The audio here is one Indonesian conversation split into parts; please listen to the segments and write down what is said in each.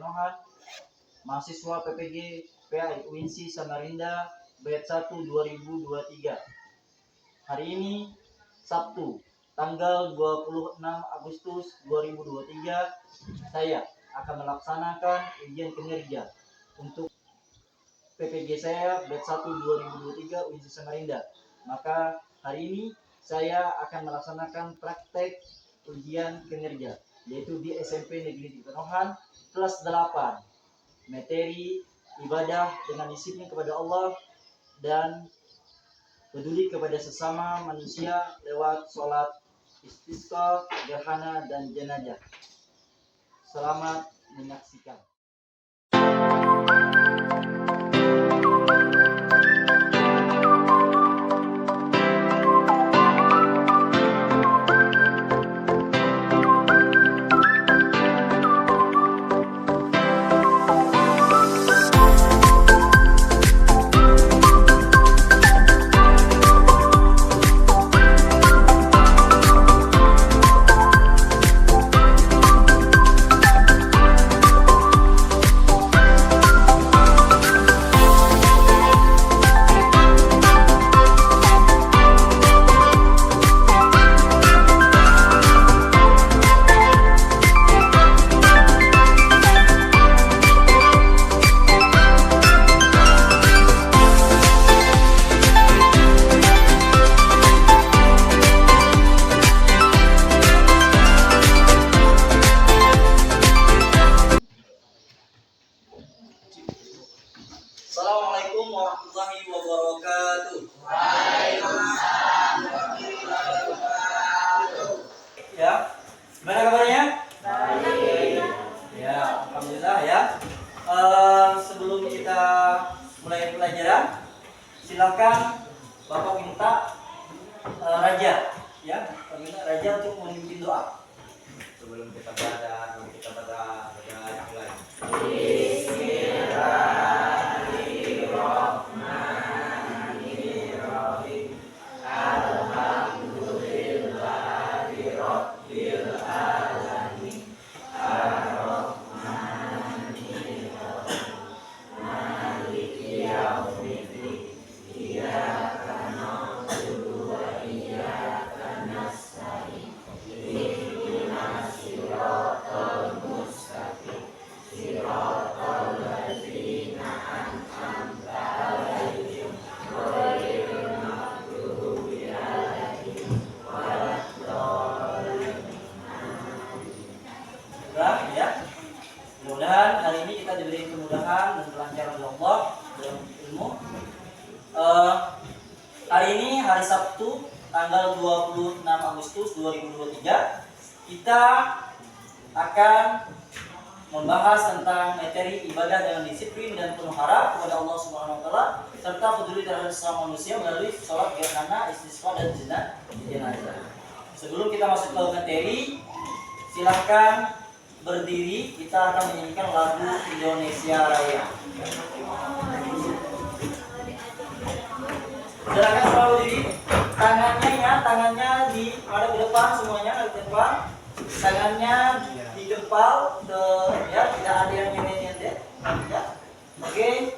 Penuhan, mahasiswa PPG PAI UINSI Samarinda, batch 1 2023. Hari ini Sabtu, tanggal 26 Agustus 2023, saya akan melaksanakan ujian kinerja untuk PPG saya batch 1 2023 UINSI Samarinda. Maka hari ini saya akan melaksanakan praktek ujian kinerja, yaitu di SMP Negeri Penuhan kelas 8, materi ibadah dengan disiplin kepada Allah dan peduli kepada sesama manusia lewat sholat istisqa, gerhana, dan jenazah. Selamat menyaksikan. Assalamualaikum warahmatullahi wabarakatuh. Waalaikumsalam warahmatullahi wabarakatuh. Ya, gimana kabarnya? Baik. Ya, alhamdulillah ya. Sebelum kita mulai pelajaran, silakan Bapak minta Raja, ya, minta Raja untuk memimpin doa. Sebelum kita baca mulai. Mudah-mudahan hari ini kita diberi kemudahan dan kelancaran oleh Allah dalam ilmu. Hari ini hari Sabtu tanggal 26 Agustus 2023, kita akan membahas tentang materi ibadah dengan disiplin dan penuh harap kepada Allah Subhanahu wa taala serta peduli terhadap sesama manusia melalui sholat gerhana, istisqa, dan jenazah. Sebelum kita masuk ke materi, silahkan berdiri, kita akan menyanyikan lagu Indonesia Raya. Silakan selalu diri, tangannya ada di depan semuanya, ada di depan. Tangannya di dempal, ya, tidak ada yang nyender, ya. Oke.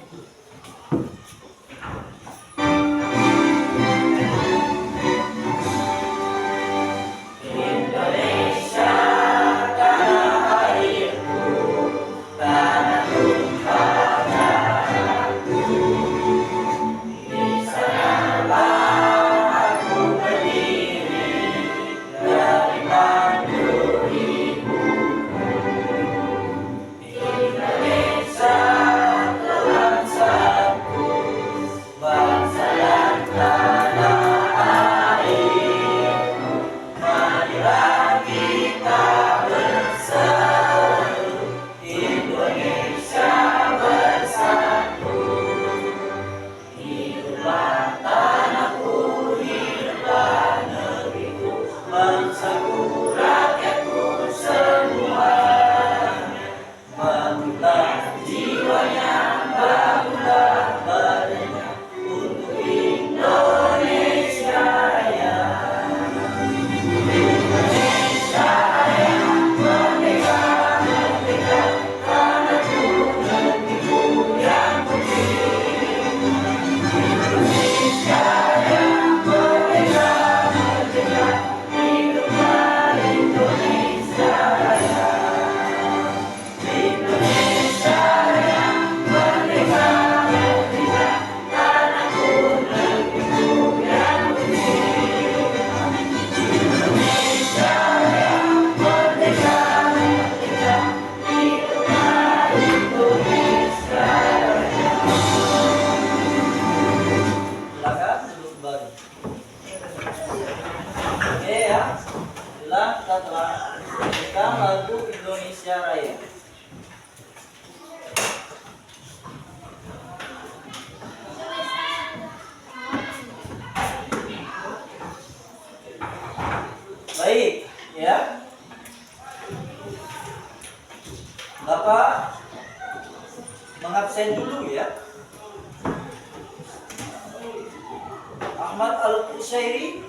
Muhammad Al-Qushairi,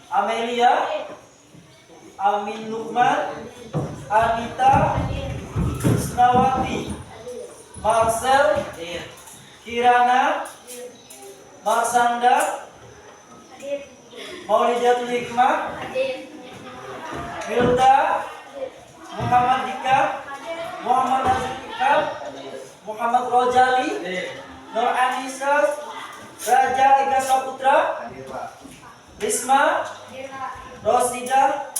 Amelia, Amin Lukman, Anita, Isnawati, Marcel, Kirana, Marsanda, Maulidatul Hikmah, Milda, Muhammad Dika, Muhammad Nazikab, Muhammad Rojali, Nur Anissa, Raja Ega Saputra, Risma, Rosida,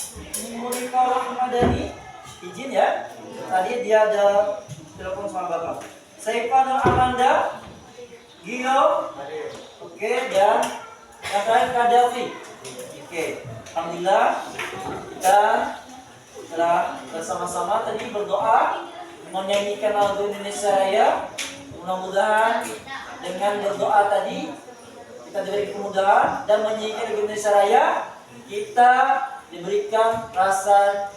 Munifah Rahmadani. Izin ya, tadi dia ada telepon sama bapak. Saifah Nur Amanda, Gio, oke, dan yang terakhir Kadafi. Oke, alhamdulillah kita telah bersama-sama tadi berdoa menyanyikan lagu Indonesia Raya. Mudah-mudahan dengan berdoa tadi kita diberi kemudahan dan menyanyikan lagu Indonesia Raya, kita diberikan rasa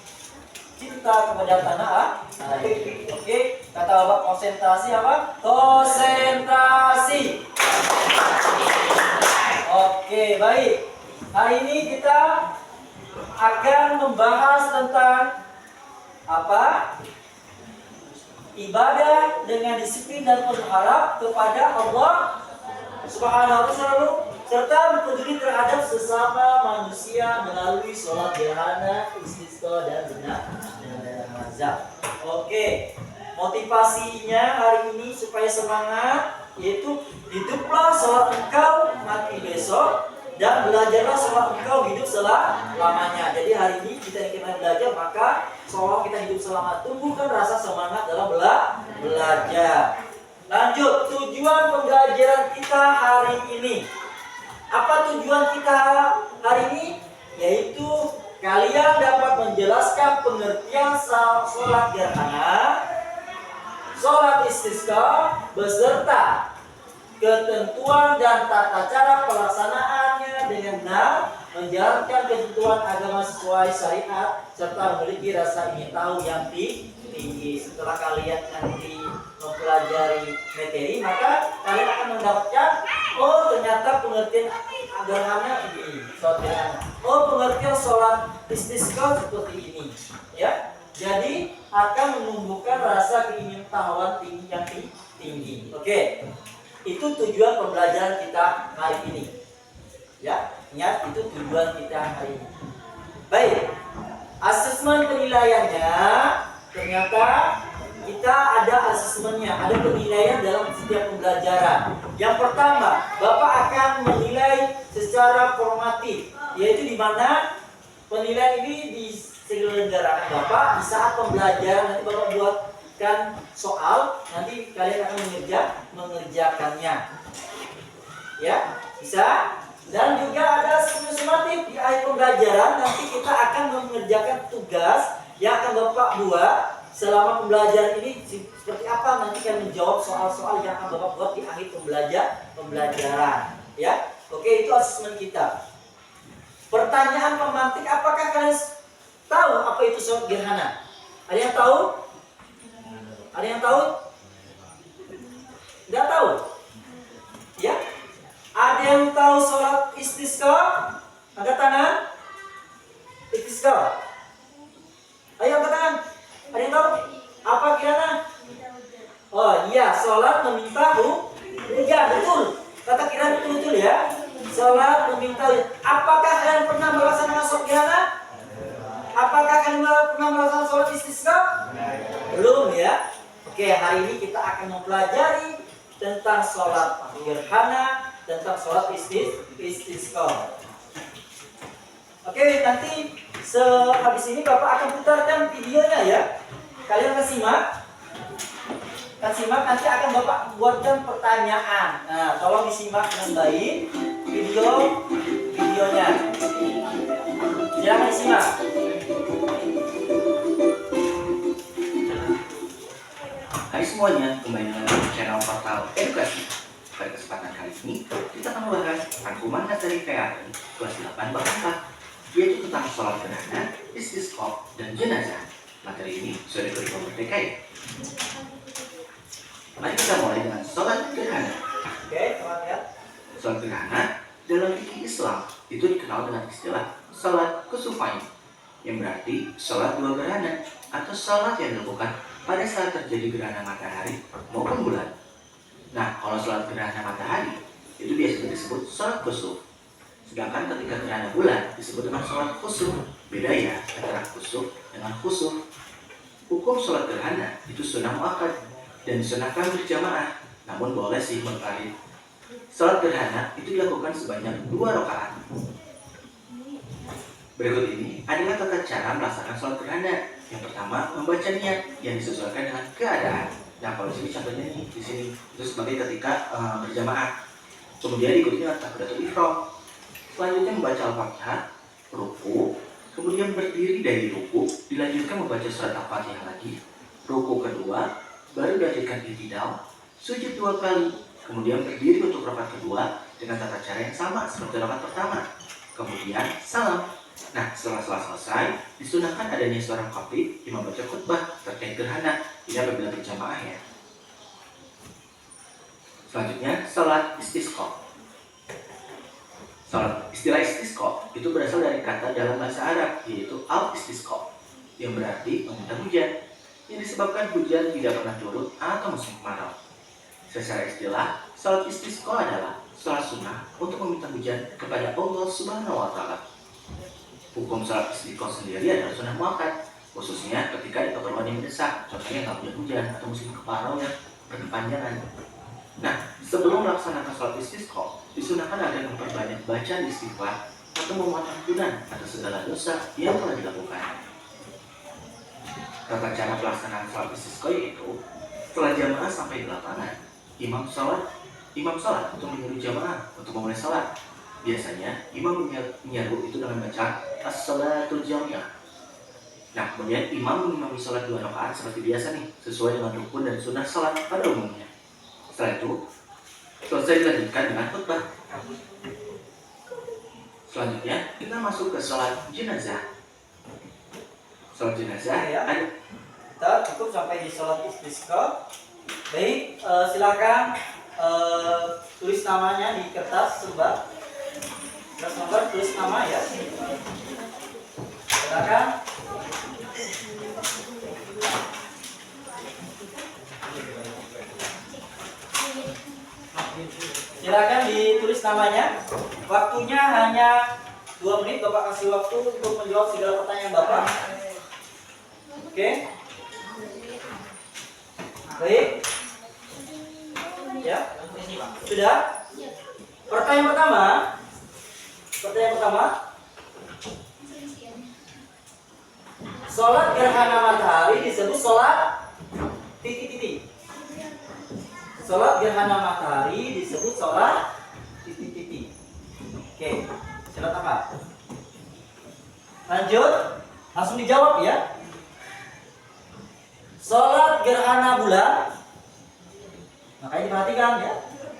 cinta kepada tanah air. Oke, kata Bapak konsentrasi apa? Konsentrasi. Oke, baik. Hari ini kita akan membahas tentang apa? Ibadah dengan disiplin dan berharap kepada Allah Subhanahu wa Ta'ala serta peduli terhadap sesama manusia melalui sholat gerhana, istisqa dan jenazah. Oke, motivasinya hari ini supaya semangat, yaitu hiduplah sholat engkau mati besok dan belajarlah sholat engkau hidup selamanya. Jadi hari ini kita ingin belajar, maka seolah kita hidup selama, tumbuhkan rasa semangat dalam belajar. Lanjut, tujuan pembelajaran kita hari ini. Apa tujuan kita hari ini? Yaitu kalian dapat menjelaskan pengertian sholat gerhana, sholat istisqa, beserta ketentuan dan tata cara pelaksanaannya dengan benar, menjalankan ketentuan agama sesuai syariat, serta memiliki rasa ingin tahu yang tinggi. Setelah kalian nanti mempelajari materi, maka kalian akan mendapatkan, oh ternyata pengertian agamanya ini, sholat gerhana. Oh pengertian sholat istisqa seperti ini, ya. Jadi akan menumbuhkan rasa keingintahuan yang tinggi. Oke. Itu tujuan pembelajaran kita hari ini. Ya, ingat itu tujuan kita hari ini. Baik. Asesmen penilaiannya, ternyata kita ada asesmennya, ada penilaian dalam setiap pembelajaran. Yang pertama, Bapak akan menilai secara formatif, yaitu di mana penilaian ini diselenggarakan Bapak di saat pembelajaran. Nanti Bapak buatkan soal, nanti kalian akan mengerjakannya. Ya, bisa. Dan juga ada sumatif di akhir pembelajaran, nanti kita akan mengerjakan tugas yang akan Bapak buat selama pembelajaran ini seperti apa, nanti akan menjawab soal-soal yang akan Bapak buat di akhir pembelajaran. Ya, oke, itu asesmen kita. Pertanyaan pemantik, apakah kalian tahu apa itu sholat gerhana? Ada yang tahu? Ada yang tahu? Tidak tahu? Ya? Ada yang tahu sholat istisqa? Angkat tangan. Istisqa. Ayo angkat tangan. Ada yang tahu? Apa kirana? Oh iya, sholat meminta hujan. Betul. Kata kirana betul ya. Sholat meminta hujan. Apakah kalian pernah melaksanakan sholat gerhana? Apakah kalian pernah melaksanakan sholat istisqa? Belum ya. Oke, hari ini kita akan mempelajari tentang sholat gerhana, tentang sholat istisqa. Oke, nanti sehabis ini Bapak akan putarkan videonya ya. Kalian akan simak. Nanti akan Bapak buatkan pertanyaan. Nah, tolong disimak dengan baik videonya. Jangan disimak. Hai semuanya, kembali lagi di channel Portal Edukasi. Pada kesempatan kali ini, kita akan membahas tentang kumandas dari PAI kelas 8 bab 4, yaitu tentang sholat gerhana, istisqa, dan jenazah. Materi ini sudah diberikan Merdeka ya. Mari kita mulai dengan sholat gerhana. Oke, teman ya. Sholat gerhana dalam fikih Islam itu dikenal dengan istilah salat kusufain, yang berarti salat dua gerhana atau salat yang dilakukan pada saat terjadi gerhana matahari maupun bulan. Nah, kalau salat gerhana matahari itu biasanya disebut salat kusuf. Sedangkan ketika gerhana bulan disebut dengan salat khusuf. Beda ya antara khusuf dengan khusuf. Hukum salat gerhana itu sunnah muakkad dan disunahkan berjamaah, namun boleh sih munfarid. Salat gerhana itu dilakukan sebanyak 2 rakaat. Berikut ini adalah tata cara melaksanakan salat gerhana. Yang pertama, membaca niat yang disesuaikan dengan keadaan. Nah, kalau di sini contohnya nih, di sini itu sebagai ketika berjamaah. Kemudian diikuti dengan takbiratul ihram. Selanjutnya membaca Al-Fatihah, ruku, kemudian berdiri dari ruku, dilanjutkan membaca surat Al-Fatihah lagi, ruku kedua, baru dilanjutkan i'tidal, sujud 2 kali, kemudian berdiri untuk rakaat kedua dengan tata cara yang sama seperti rakaat pertama, kemudian salam. Nah, setelah selesai, disunahkan adanya seorang khatib yang membaca khutbah terkait gerhana, tidak apabila berjamaah ya. Selanjutnya, salat istisqa. Istilah istisqa itu berasal dari kata dalam bahasa Arab, yaitu al-istisqa, yang berarti meminta hujan, yang disebabkan hujan tidak pernah turun atau musim kemarau. Secara istilah, salat istisqa adalah salat sunnah untuk meminta hujan kepada Allah Subhanahu wa Ta'ala. Hukum salat istisqa sendiri adalah sunnah muakkad, khususnya ketika ada keperluan yang mendesak, contohnya nggak hujan atau musim kemarau yang berkepanjangan. Nah, sebelum melaksanakan salat istisqa, disunahkan agar memperbanyak bacaan istighfar atau memohon ampunan atas segala dosa yang telah dilakukan. Tata cara pelaksanaan salat istisqa yaitu setelah jamaah sampai di lapangan, imam salat untuk menyuruh jamaah untuk memulai salat. Biasanya imam menyeru itu dengan bacaan as-salatul jami'ah. Nah, kemudian imam mengimami salat 2 rakaat seperti biasa nih, sesuai dengan rukun dan sunnah salat pada umumnya. Setelah itu selesai dilanjutkan dengan khutbah. Selanjutnya kita masuk ke salat jenazah. Salat jenazah Ya. ada. Kita cukup sampai di salat istisqa. Baik, silakan tulis namanya di kertas selembar. Kertas lembar tulis nama ya. Silakan. Silakan ditulis namanya. Waktunya hanya 2 menit. Bapak kasih waktu untuk menjawab segala pertanyaan Bapak. Oke. Baik. Ya. Sudah? Pertanyaan pertama. Sholat gerhana matahari disebut sholat titik-titik. Sholat gerhana matahari disebut sholat titik-titik. Oke, sholat apa? Lanjut, langsung dijawab ya. Sholat gerhana bulan, makanya diperhatikan ya.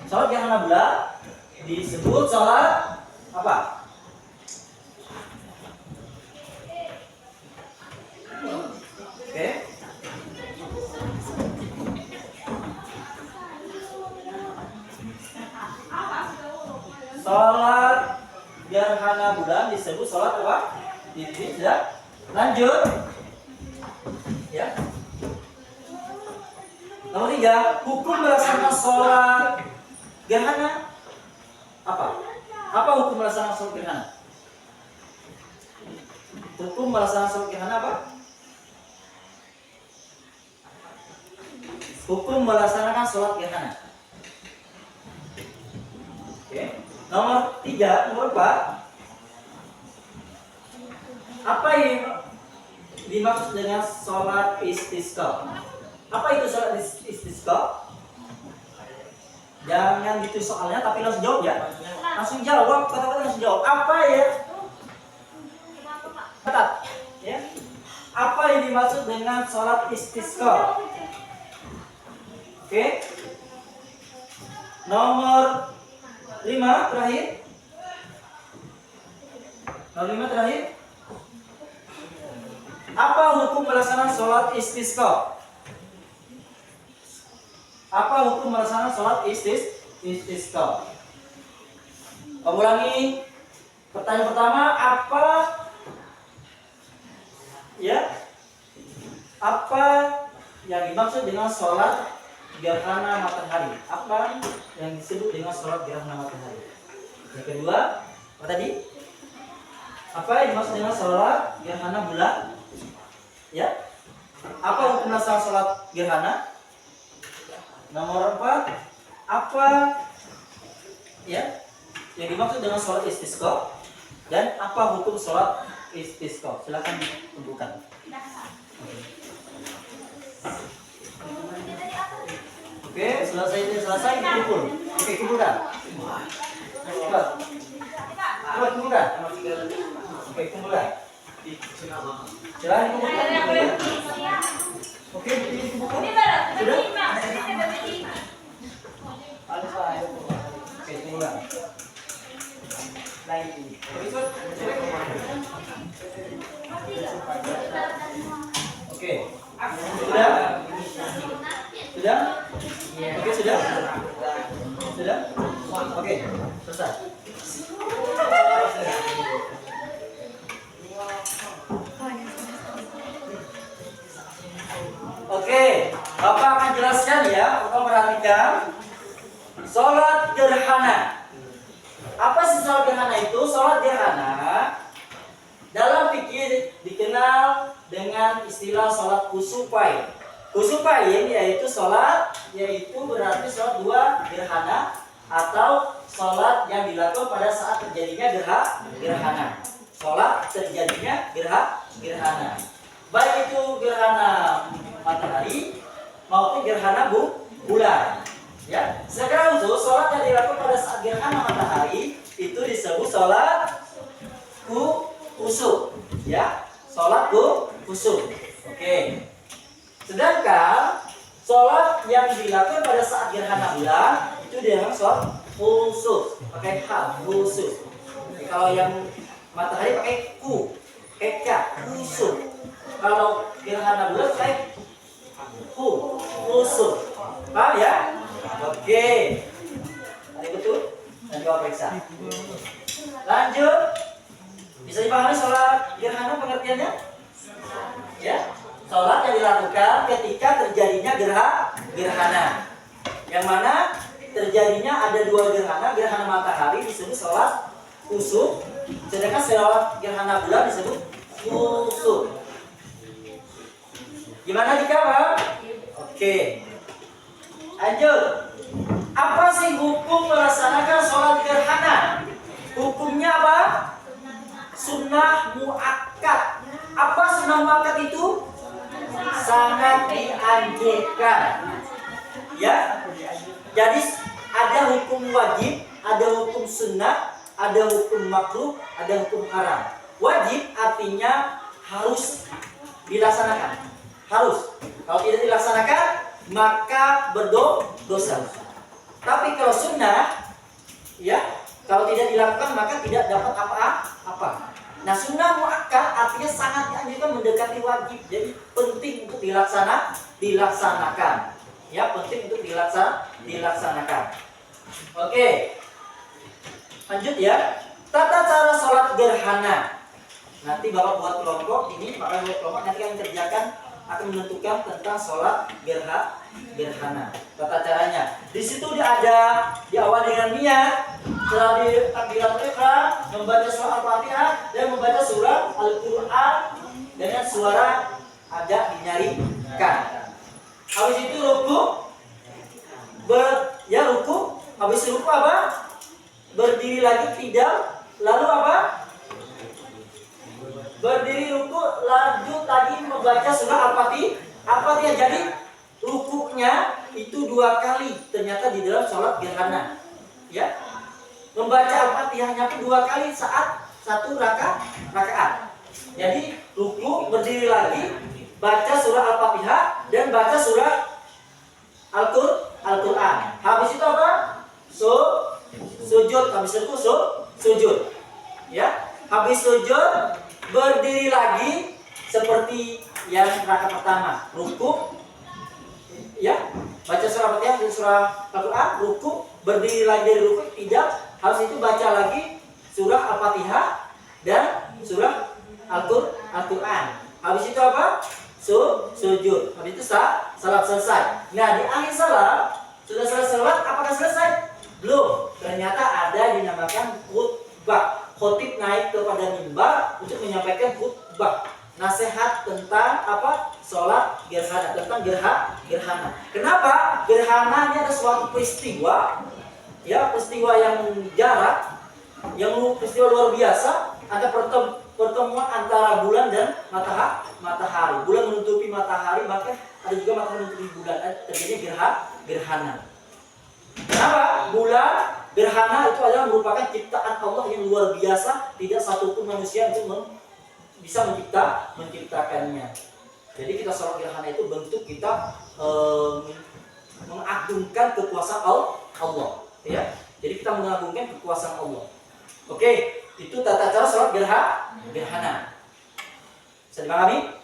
Sholat gerhana bulan disebut sholat apa? Oke. Sholat gerhana bulan disebut sholat apa? Titik, sudah. Lanjut. Ya. Nomor 3, hukum melaksanakan sholat gerhana apa? Apa hukum melaksanakan sholat gerhana? Hukum melaksanakan sholat gerhana apa? Hukum melaksanakan sholat gerhana. Oke. Nomor 4. Apa yang dimaksud dengan sholat istisqa? Apa itu sholat istisqa? Jangan gitu soalnya, tapi langsung jawab ya. Langsung jawab, kata-kata langsung jawab. Apa ya? Ketat, ya. Apa yang dimaksud dengan sholat istisqa? Oke. Nomor 5 terakhir. Nomor 5 terakhir. Apa hukum pelaksanaan sholat istisqa? Apa hukum melaksanakan sholat istisqa? Kamu ulangi. Pertanyaan pertama, apa ya? Apa yang dimaksud dengan sholat gerhana matahari? Apa yang disebut dengan sholat gerhana matahari? Yang kedua, apa tadi? Apa yang dimaksud dengan sholat gerhana bulan? Ya? Apa hukum asal sholat gerhana? Nomor 4, apa ya yang dimaksud dengan sholat istisqa? Dan apa hukum sholat istisqa? Silakan ditentukan. Oke, selesai kumpul. Oke, kumpulkan. Cepat. Cepat kumpulkan. Oke, kumpulkan. Silakan kumpulkan. Oke, kumpulkan. Sudah? Oke, kumpulkan. Oke. Sudah? Sudah? Oke, sudah? Sudah? Oke, selesai. Oke, Bapak akan jelaskan ya, Bapak perhatikan. Sholat gerhana. Apa sih sholat gerhana itu? Sholat gerhana dalam fikih dikenal dengan istilah sholat kusupain. Kusupain yaitu berarti sholat dua gerhana atau sholat yang dilakukan pada saat terjadinya gerhana. Sholat terjadinya gerhana. Baik itu gerhana matahari maupun gerhana bulan. Ya, sekarang itu sholat yang dilakukan pada saat gerhana matahari itu disebut sholat kusuf. Ya, sholat kusuf. Oke. Sedangkan sholat yang dilakukan pada saat gerhana bulan itu dengan sholat kusuf, pakai hal kusuf. Kalau yang matahari pakai kusuf. Kalau gerhana bulan pakai kusuf. Paham ya? Oke. Ini betul? Dan coba periksa. Lanjut. Bisa dipahami sholat gerhana pengertiannya? Ya. Sholat yang dilakukan ketika terjadinya gerhana. Yang mana terjadinya ada dua gerhana matahari disebut sholat kusuf, sedangkan sholat gerhana bulan disebut kusuf. Gimana dikawal? Oke. Lanjut. Apa sih hukum melaksanakan sholat gerhana? Hukumnya apa? Sunnah muakkad. Apa sunnah muakkad itu? Sangat dianjurkan. Ya. Jadi ada hukum wajib, ada hukum sunnah, ada hukum makruh, ada hukum haram. Wajib artinya harus dilaksanakan. Harus. Kalau tidak dilaksanakan maka berdosa. Tapi kalau sunnah, ya, kalau tidak dilakukan maka tidak dapat apa-apa. Nah, sunnah muakkad artinya sangat dianjurkan mendekati wajib. Jadi penting untuk dilaksanakan. Ya, penting untuk dilaksanakan. Oke. Lanjut ya. Tata cara sholat gerhana. Nanti Bapak buat kelompok ini, Bapak buat kelompok nanti yang kerjakan akan menentukan tentang sholat gerhana. Tata caranya. Di situ ada diawali dengan niat, setelah takbiratul ihram, membaca surah Al-Fatihah dan membaca surah Al-Qur'an dengan suara agak dinyarikan. Habis itu ruku, ruku. Habis ruku apa? Berdiri lagi tidak, lalu apa? Berdiri ruku, lanjut lagi membaca surah Al-Fatihah. Jadi rukunya itu 2 kali ternyata di dalam sholat gerhana. Ya, membaca Al-Fatihahnya pun 2 kali saat 1 rakaat. Jadi ruku, berdiri lagi, baca surah Al-Fatihah dan baca surah Al-Qur'an. Habis itu apa? Sujud. Habis itu sujud. Ya, habis sujud berdiri lagi seperti yang rakaat pertama, ruku, ya, baca surah Al-Fatihah dan surah Al-Qur'an, ruku, berdiri lagi dari ruku, tidak, Habis itu baca lagi surah Al-Fatihah dan surah Al-Quran. Habis itu apa? Sujud. Habis itu salat selesai. Nah, di akhir salat, sudah selesai salat, apakah selesai? Belum. Ternyata ada yang dinamakan khutbah. Khotib naik kepada mimbar untuk menyampaikan khutbah. Nasihat tentang apa? Salat gerhana, tentang gerhana. Kenapa? Gerhana ini ada suatu peristiwa, ya, peristiwa yang jarak, peristiwa luar biasa, ada pertemuan antara bulan dan matahari. Bulan menutupi matahari, maka ada juga matahari menutupi bulan. Terjadinya gerhana. Kenapa? Bulan gerhana itu adalah merupakan ciptaan Allah yang luar biasa. Tidak satupun manusia yang bisa menciptakannya. Jadi kita sholat gerhana itu bentuk kita mengagungkan kekuasaan Allah. Ya. Jadi kita mengagungkan kekuasaan Allah. Oke, itu tata cara sholat gerhana. Bisa dipahami?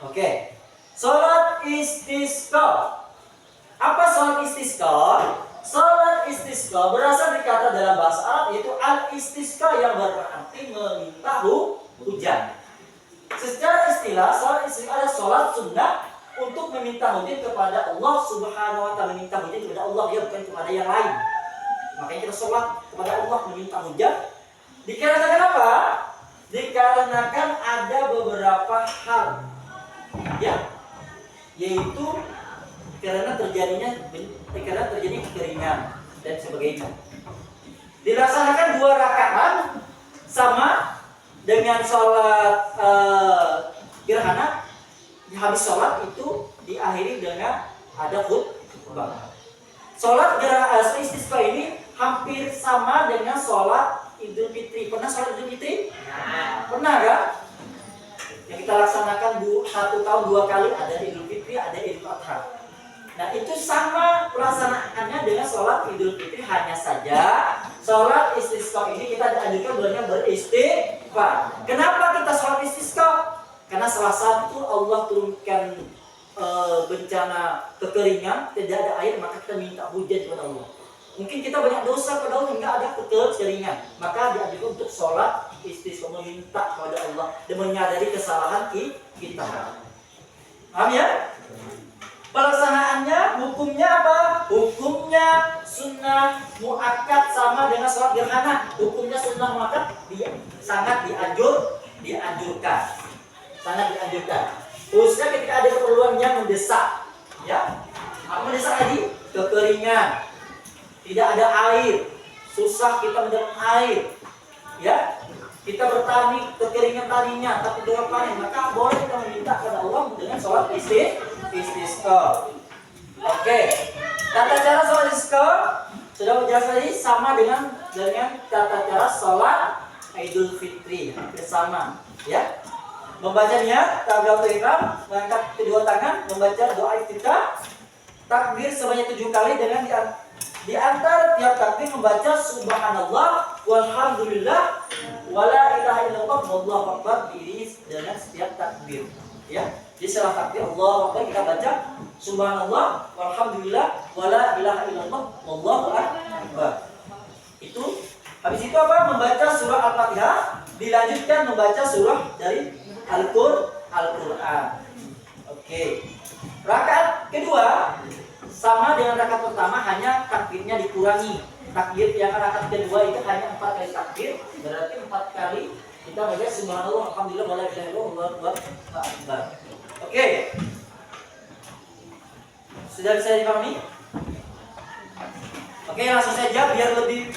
Oke. Sholat istisqa. Apa sholat istisqa? Sholat istisqa berasal dari kata dalam bahasa Arab yaitu al-istisqa yang berarti meminta hujan. Secara istilah, sholat istisqa adalah sholat sunnah untuk meminta hujan kepada Allah Subhanahu wa Ta'ala, meminta hujan kepada Allah, ya, bukan kepada yang lain. Makanya kita sholat kepada Allah meminta hujan. Dikarenakan apa? Dikarenakan ada beberapa hal, ya, yaitu karena terjadinya kekeringan dan sebagainya. Dilaksanakan 2 rakaat sama dengan sholat gerhana. Habis sholat itu diakhiri dengan ada khutbah. Sholat istisqa ini hampir sama dengan sholat Idul Fitri. Pernah sholat Idul Fitri? Pernah kan? Yang kita laksanakan 1 tahun 2 kali, ada Idul Fitri, ada Idul Adha. Nah, itu sama pelaksanaannya dengan sholat Idul Fitri, hanya saja sholat istisqa ini kita dianjurkan banyak beristighfar. Kenapa kita sholat istisqa? Karena salah satu Allah turunkan bencana kekeringan, tidak ada air, maka kita minta hujan kepada Allah. Mungkin kita banyak dosa kepada Allah hingga ada kekeringan, maka dianjurkan untuk sholat istisqa, meminta kepada Allah dan menyadari kesalahan kita. Paham ya? Pelaksanaannya, hukumnya apa? Hukumnya sunnah muakkad sama dengan sholat gerhana. Hukumnya sunnah muakkad sangat dianjurkan. Sangat dianjurkan. Khususnya ketika ada keperluan yang mendesak, ya. Apa mendesak tadi? Kekeringan, tidak ada air, susah kita mendapat air, ya. Kita bertani, kekeringan taninya, tapi dengan panen, maka boleh kita meminta kepada Allah dengan sholat istisqa. Oke. Tata cara sholat istisqa sudah jelas tadi, sama dengan tata cara sholat Idul Fitri, bersama, ya. Membacanya takbiratul ihram, mengangkat kedua tangan, membaca doa iftitah, takbir sebanyak 7 kali dengan di antara tiap takbir membaca subhanallah walhamdulillah wala ilaha illallah wallahu akbar, diiringi dengan setiap takbir, ya. Di setelah takbir Allahu akbar kita baca subhanallah walhamdulillah wala ilaha illallah wallahu akbar. Itu habis itu apa? Membaca surah Al-Fatihah, dilanjutkan membaca surah dari Al-Quran. Oke. Rakaat kedua sama dengan rakaat pertama, hanya takbirnya dikurangi. Takbir yang rakaat kedua itu hanya 4 kali takbir, berarti 4 kali kita membaca subhanallah alhamdulillah wala ilaha illallah wallahu akbar. Oke. Sudah bisa dipahami? Oke, langsung saja biar lebih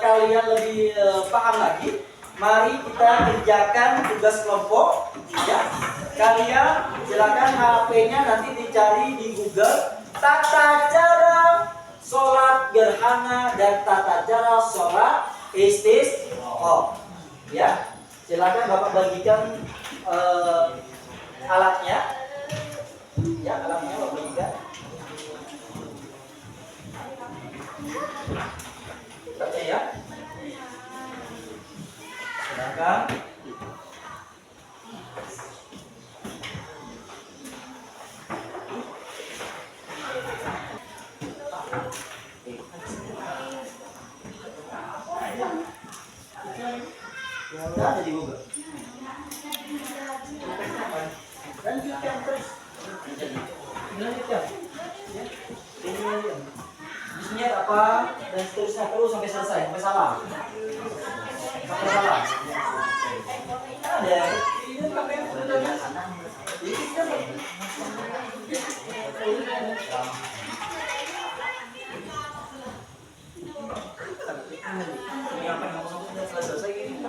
kalian lebih paham lagi. Mari kita kerjakan tugas kelompok, ya. Kalian silakan HP-nya nanti dicari di Google tata cara sholat gerhana dan tata cara sholat istisqa, ya. Silakan Bapak bagikan alatnya, ya, alatnya Bapak bagikan. Baca ya. Silakan. Udah ada di Google. Lanjutkan terus. Lanjutkan. Ya. Ini isinya apa dan seterusnya terus sampai selesai, sampai salah. Sampai salah. Ada. Ini sampai ini apa yang ngomong sudah selesai ini.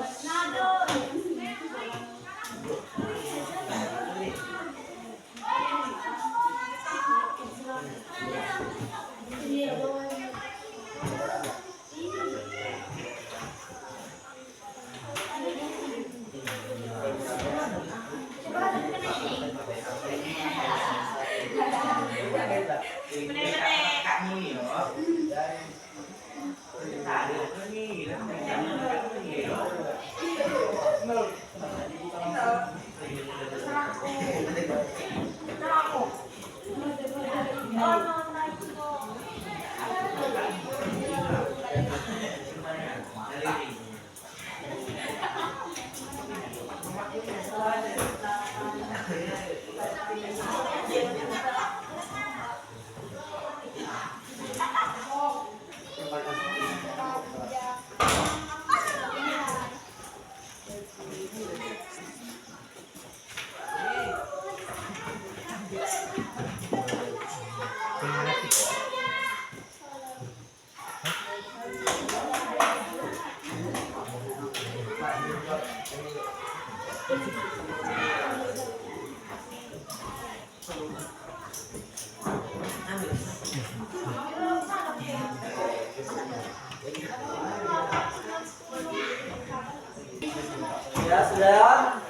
Ya, sudah.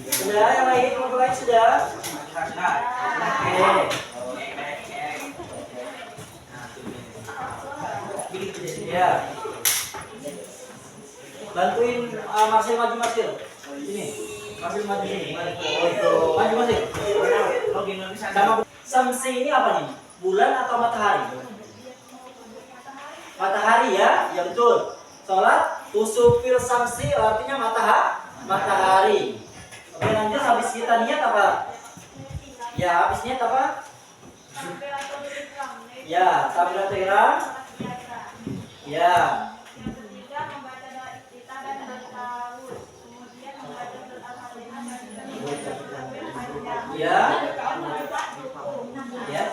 Sudah, yang lain, kelompok lain sudah. Oke. Ya. Bantuin Marcel maju Marcel. Sini. Marcel maju sini. Maju Marcel. Sama Samsi ini apa nih? Bulan atau matahari? Matahari ya, ya betul. Sholat usufil samsi artinya matahari. Oke, lanjut habis kita niat apa? Ya, habis niat apa? Ya, takbiratul ihram. Ya. Ya. Ya.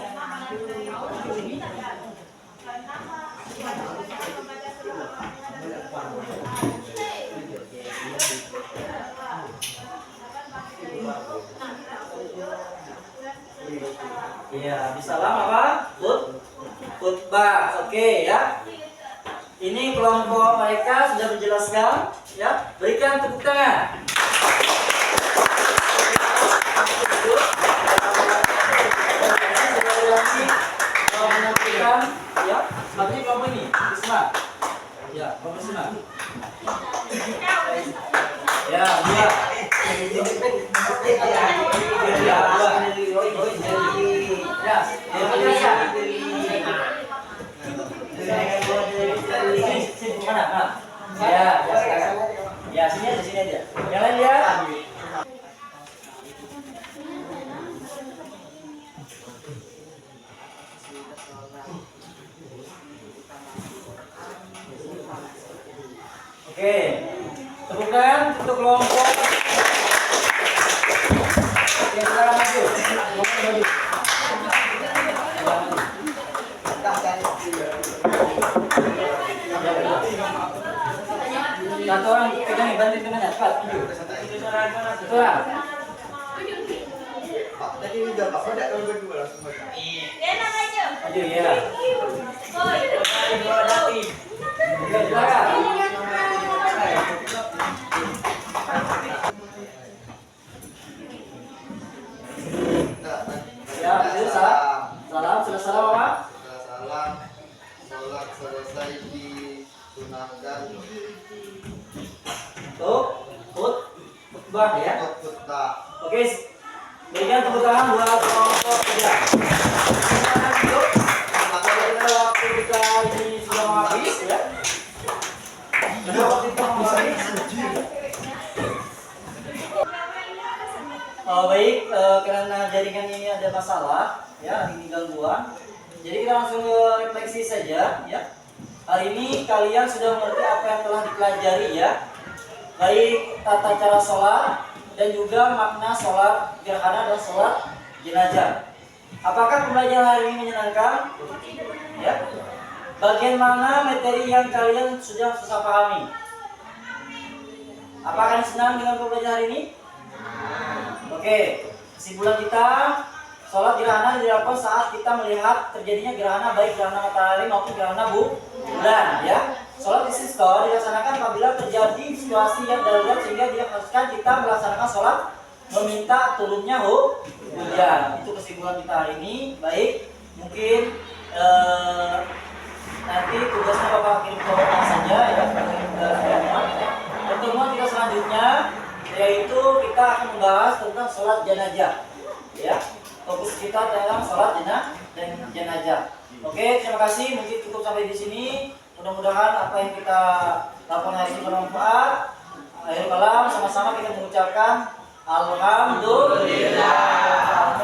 Iya, bisa lama apa? Khutbah. Oke ya. Ini kelompok mereka sudah menjelaskan ya. Berikan tepuk tangan. Menyampaikan ya, sebagai kelompok ini, Isma. Ya, kelompok Isma. Ya, dua. Ya, ya, sini aja. Yang lain ya. Oke, tepukan untuk kelompok. Oke, sekarang maju. Maju. Satu orang pegang bantuin temannya, cepat. Satu orang. Tadi udah Pak, udah berdua langsung maju. Maju ya. Oke, silakan. Ya, itu salam. Salam, sudah salam apa? Sudah salam. Sholat selesai disunahkan. Tuh, khutbah ya. Khutbah. Oke, berikan tepuk tangan buat kelompok 3. Karena waktu kita ini sudah habis ya. Sudah waktu kita habis. Baik, karena jaringan ini ada masalah, ya, ini gangguan. Jadi kita langsung refleksi saja, ya. Hari ini kalian sudah mengerti apa yang telah dipelajari, ya. Baik tata cara sholat dan juga makna sholat gerhana dan sholat jenazah. Apakah pembelajaran hari ini menyenangkan? Ya. Bagian mana materi yang kalian sudah susah pahami? Apakah kalian senang dengan pembelajaran hari ini? Oke, kesimpulan kita, sholat gerhana dilakukan saat kita melihat terjadinya gerhana, baik gerhana matahari maupun gerhana bulan, ya. Sholat istisqa dilaksanakan apabila terjadi situasi yang darurat sehingga diharuskan kita melaksanakan sholat meminta turunnya hujan. Itu kesimpulan kita hari ini. Baik, mungkin nanti tugasnya Bapak kirim ke rumah saja, ya. Pertemuan kita selanjutnya yaitu kita akan membahas tentang sholat jenazah, ya. Fokus kita tentang sholat jenazah. Oke, terima kasih. Mungkin cukup sampai di sini. Mudah-mudahan apa yang kita lakukan hari ini bermanfaat. Akhir kalam, sama-sama kita mengucapkan alhamdulillah.